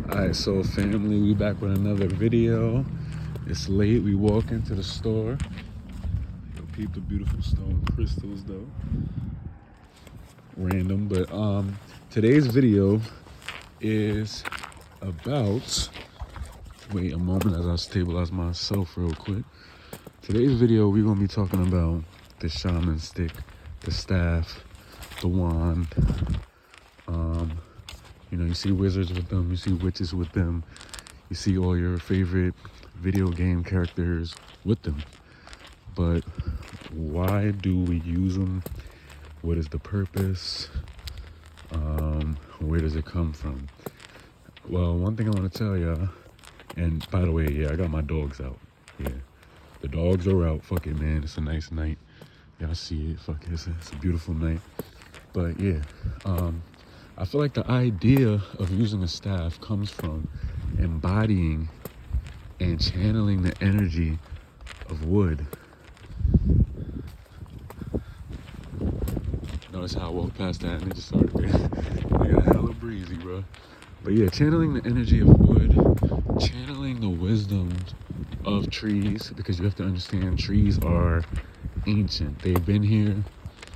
Alright, so family, we back with another video. It's late, we walk into the store. Yo, peep the beautiful stone crystals though. Random, but today's video is about, wait a moment as I stabilize myself real quick. Today's video, we're gonna be talking about the shaman stick, the staff, the wand. You know, you see wizards with them, you see witches with them, you see all your favorite video game characters with them. But why do we use them? What is the purpose? Where does it come from? Well, one thing I want to tell y'all, and by the way, yeah, I got my dogs out. Yeah, the dogs are out. Fuck it, man. It's a nice night. Y'all see it. Fuck it. It's a beautiful night. But yeah, I feel like the idea of using a staff comes from embodying and channeling the energy of wood. Notice how I walked past that and it just started getting hella breezy, bro. But yeah, channeling the energy of wood, channeling the wisdom of trees, because you have to understand trees are ancient. They've been here.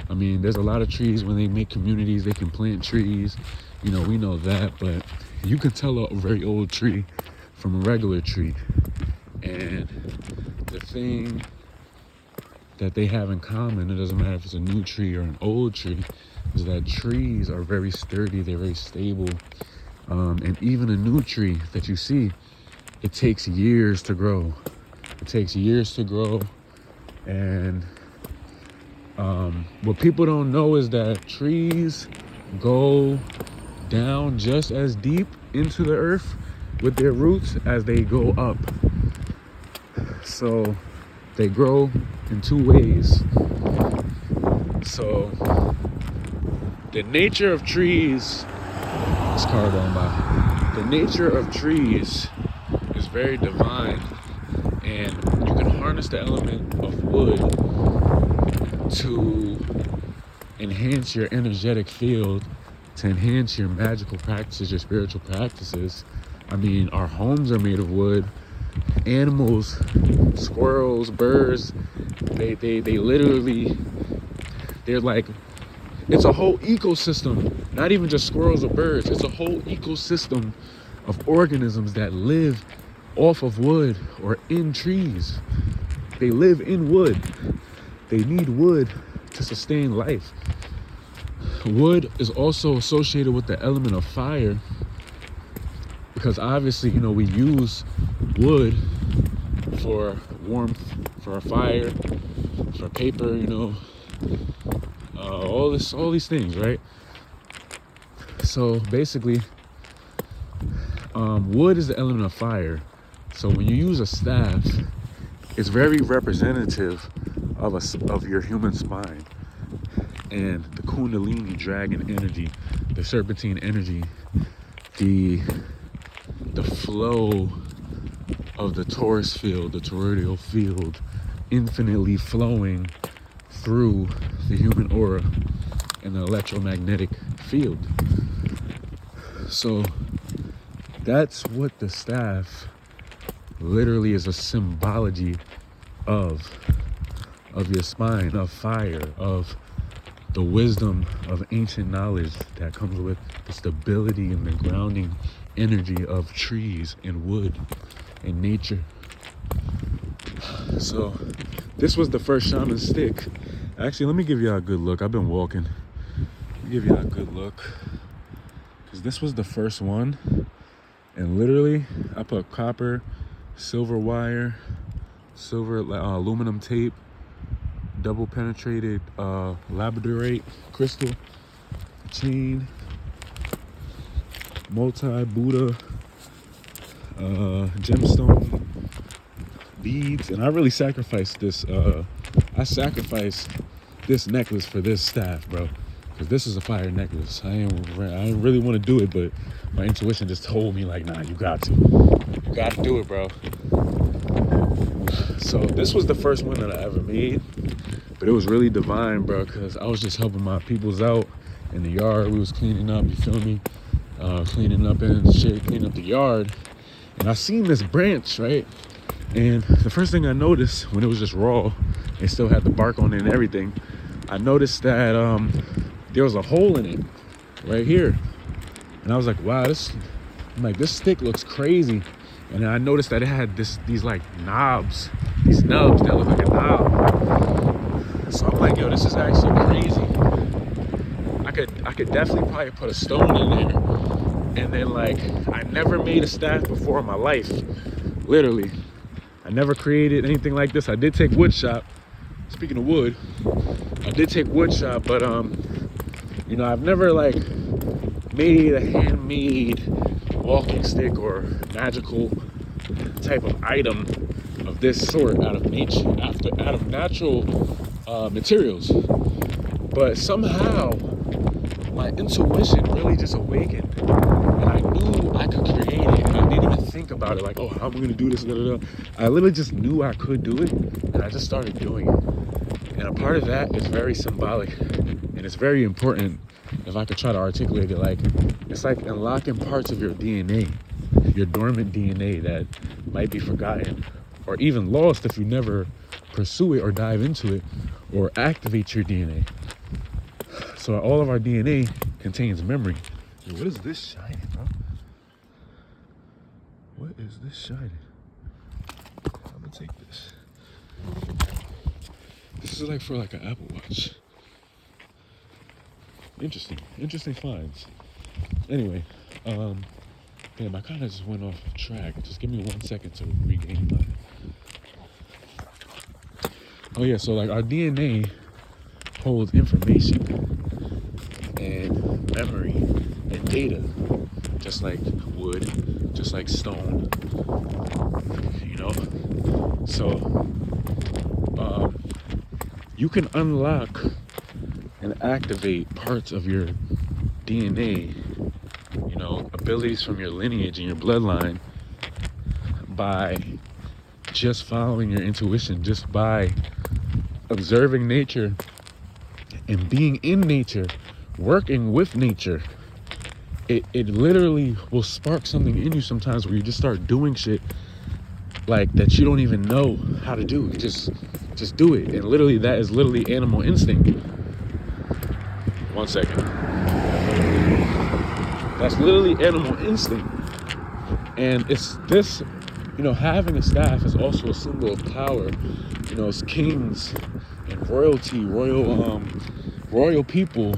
I mean, there's a lot of trees. When they make communities, they can plant trees. You know, we know that, but you can tell a very old tree from a regular tree. And the thing that they have in common, it doesn't matter if it's a new tree or an old tree, is that trees are very sturdy, they're very stable. And even a new tree that you see, it takes years to grow. It takes years to grow. And what people don't know is that trees go down just as deep into the earth with their roots as they go up. So they grow in two ways. So the nature of trees, this car going by, the nature of trees is very divine, and you can harness the element of wood to enhance your energetic field, to enhance your magical practices, your spiritual practices. I mean, our homes are made of wood. Animals, squirrels, birds, they literally, they're like, it's a whole ecosystem, not even just squirrels or birds. It's a whole ecosystem of organisms that live off of wood or in trees. They live in wood. They need wood to sustain life. Wood is also associated with the element of fire, because obviously, you know, we use wood for warmth, for a fire, for paper, you know, all these things, right? So basically, wood is the element of fire. So when you use a staff, it's very representative of your human spine, and the Kundalini dragon energy, the serpentine energy, the flow of the Taurus field, the toroidal field, infinitely flowing through the human aura and the electromagnetic field. So that's what the staff literally is, a symbology of your spine, of fire, of the wisdom of ancient knowledge that comes with the stability and the grounding energy of trees and wood and nature. So this was the first shaman stick. Actually, let me give y'all a good look. I've been walking. Let me give y'all a good look, because this was the first one. And literally, I put copper, silver wire, silver aluminum tape, double penetrated labradorite crystal chain, multi-Buddha gemstone beads, and I really sacrificed this. I sacrificed this necklace for this staff, bro, because this is a fire necklace. I didn't really want to do it, but my intuition just told me, like, nah, you got to do it, bro. So this was the first one that I ever made, but it was really divine, bro, because I was just helping my peoples out in the yard. We was cleaning up, you feel me? cleaning up and shit, cleaning up the yard. And I seen this branch, right? And the first thing I noticed when it was just raw, it still had the bark on it and everything, I noticed that there was a hole in it right here. And I was like, wow, this stick looks crazy. And then I noticed that it had these like knobs, these nubs that look like a knob. So I'm like, yo, this is actually crazy. I could definitely probably put a stone in there. And then like, I never made a staff before in my life, literally. I never created anything like this. I did take wood shop. Speaking of wood, I did take wood shop, but you know, I've never like made a handmade walking stick or magical type of item of this sort out of nature, out of natural materials. But somehow my intuition really just awakened, and I knew I could create it, and I didn't even think about it like, oh, how am I gonna do this? I literally just knew I could do it, and I just started doing it. And a part of that is very symbolic, and it's very important. If I could try to articulate it, like, it's like unlocking parts of your DNA, your dormant DNA that might be forgotten or even lost if you never pursue it or dive into it or activate your DNA. So all of our DNA contains memory. Yo, what is this shining, bro? What is this shining? I'm gonna take this. This is like for like an Apple Watch. Interesting finds. Anyway, damn, I kind of just went off track. Just give me 1 second to regain my. Oh yeah, so like our DNA holds information and memory and data, just like wood, just like stone. You know, so you can unlock and activate parts of your DNA, you know, abilities from your lineage and your bloodline by just following your intuition, just by observing nature and being in nature, working with nature. It literally will spark something in you sometimes where you just start doing shit like that you don't even know how to do. You just do it. And literally that is literally animal instinct. 1 second. That's literally animal instinct. And it's this, you know, having a staff is also a symbol of power. You know, it's kings and royalty, royal people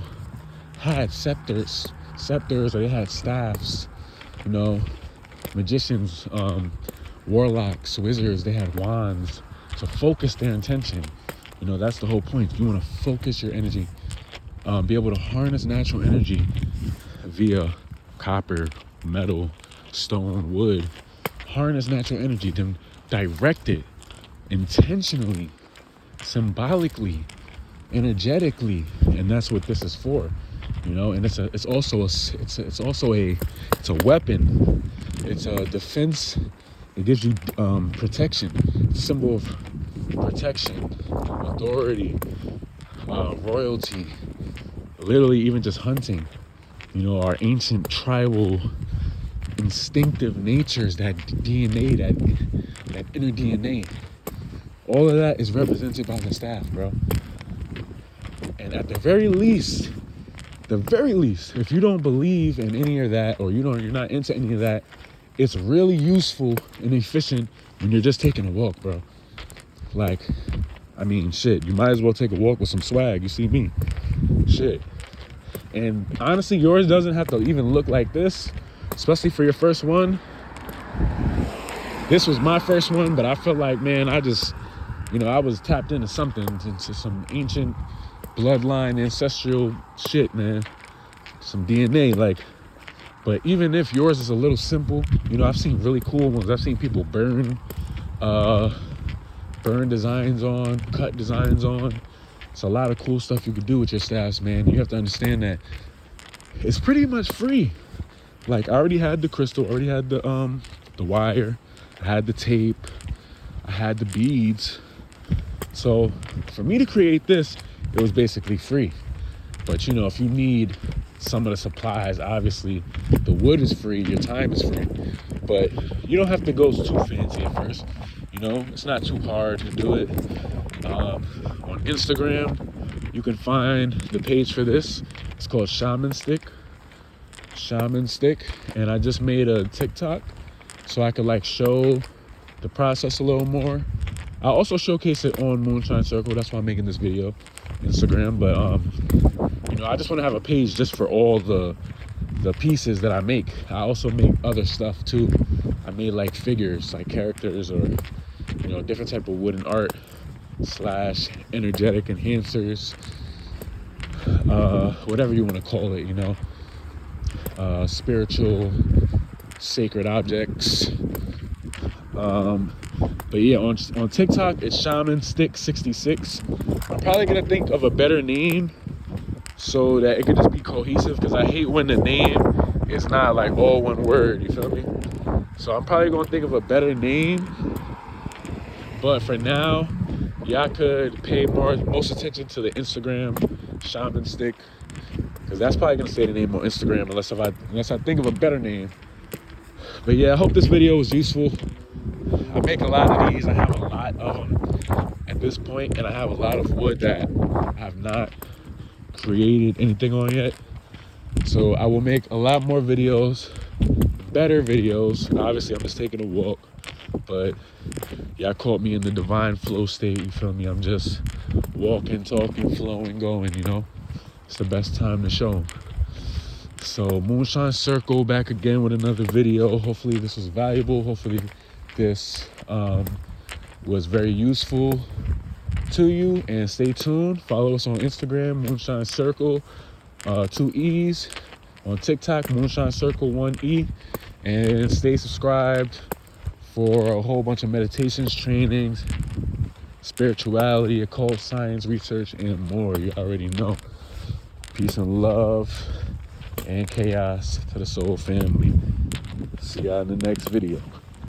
had scepters, or they had staffs. You know, magicians, warlocks, wizards, they had wands to focus their intention. You know, that's the whole point. You want to focus your energy, be able to harness natural energy via copper, metal, stone, wood. Harness natural energy, then direct it intentionally, symbolically, energetically, and that's what this is for. You know, and it's also a weapon. It's a defense. It gives you protection. It's a symbol of protection, authority, royalty. Literally, even just hunting. You know, our ancient tribal instinctive natures, that DNA, that inner DNA. All of that is represented by the staff, bro. And at the very least, if you don't believe in any of that, or you're not into any of that, it's really useful and efficient when you're just taking a walk, bro. Like, I mean, shit, you might as well take a walk with some swag. You see me? Shit. And honestly, yours doesn't have to even look like this, especially for your first one. This was my first one, but I felt like, man, I was tapped into something, into some ancient bloodline, ancestral shit, man. Some DNA, like. But even if yours is a little simple, you know, I've seen really cool ones. I've seen people burn designs on, cut designs on. It's a lot of cool stuff you could do with your staffs, man. You have to understand that it's pretty much free. Like, I already had the crystal, already had the wire, I had the tape, I had the beads. So for me to create this, it was basically free. But you know, if you need some of the supplies. Obviously, the wood is free, your time is free, but you don't have to go too fancy at first. You know, it's not too hard to do it. On Instagram, you can find the page for this. It's called Shaman Stick, and I just made a TikTok so I could like show the process a little more. I'll also showcase it on Moonshine Circle. That's why I'm making this video, Instagram. But you know, I just want to have a page just for all the pieces that I make. I also make other stuff too. I made like figures, like characters, or you know, different type of wooden art / energetic enhancers, whatever you want to call it, you know, spiritual sacred objects. But yeah, on TikTok it's Shaman Stick 66. I'm probably gonna think of a better name so that it could just be cohesive, because I hate when the name is not like all one word, you feel me? So I'm probably gonna think of a better name, but for now, y'all could pay most attention to the Instagram Shaman Stick, because that's probably gonna say the name on Instagram unless I think of a better name. But yeah, I hope this video was useful. I make a lot of these. I have a lot of them at this point, and I have a lot of wood that I have not created anything on yet. So I will make a lot more videos, better videos. Obviously, I'm just taking a walk, but y'all caught me in the divine flow state, you feel me? I'm just walking, talking, flowing, going, you know? It's the best time to show them. So Moonshine Circle back again with another video. Hopefully this was valuable. Hopefully this was very useful to you, and stay tuned. Follow us on Instagram, Moonshine Circle, 2 E's. On TikTok, Moonshine Circle 1 E. And stay subscribed for a whole bunch of meditations, trainings, spirituality, occult science, research, and more. You already know. Peace and love and chaos to the soul family. See y'all in the next video.